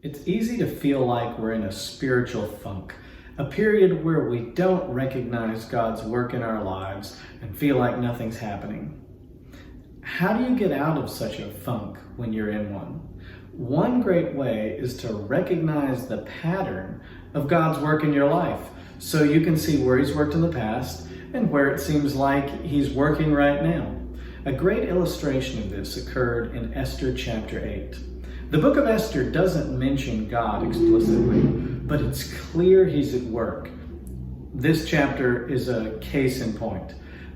It's easy to feel like we're in a spiritual funk, a period where we don't recognize God's work in our lives and feel like nothing's happening. How do you get out of such a funk when you're in one? One great way is to recognize the pattern of God's work in your life so you can see where He's worked in the past and where it seems like He's working right now. A great illustration of this occurred in Esther chapter 8. The book of Esther doesn't mention God explicitly, but it's clear He's at work. This chapter is a case in point.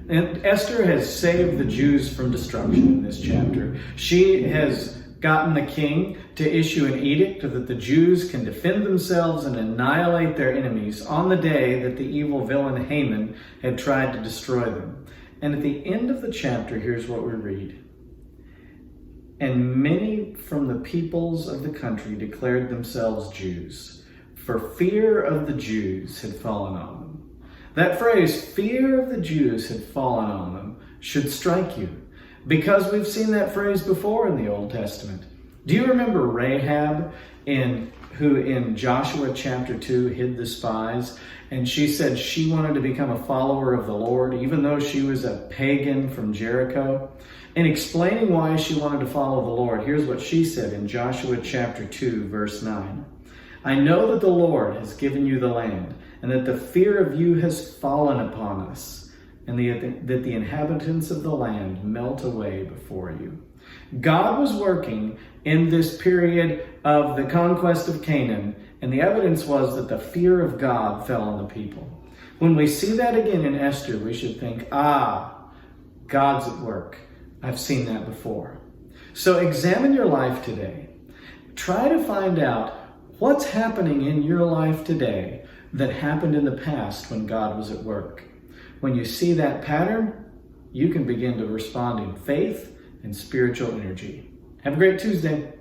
And Esther has saved the Jews from destruction in this chapter. She has gotten the king to issue an edict that the Jews can defend themselves and annihilate their enemies on the day that the evil villain Haman had tried to destroy them. And at the end of the chapter, here's what we read. And many from the peoples of the country declared themselves Jews, for fear of the Jews had fallen on them. That phrase, fear of the Jews had fallen on them, should strike you, because we've seen that phrase before in the Old Testament. Do you remember Rahab, who in Joshua chapter 2 hid the spies? And she said she wanted to become a follower of the Lord, even though she was a pagan from Jericho. In explaining why she wanted to follow the Lord, here's what she said in Joshua chapter 2, verse 9. I know that the Lord has given you the land, and that the fear of you has fallen upon us, and that the inhabitants of the land melt away before you. God was working in this period of the conquest of Canaan, and the evidence was that the fear of God fell on the people. When we see that again in Esther, we should think, God's at work. I've seen that before. So examine your life today. Try to find out what's happening in your life today that happened in the past when God was at work. When you see that pattern, you can begin to respond in faith and spiritual energy. Have a great Tuesday.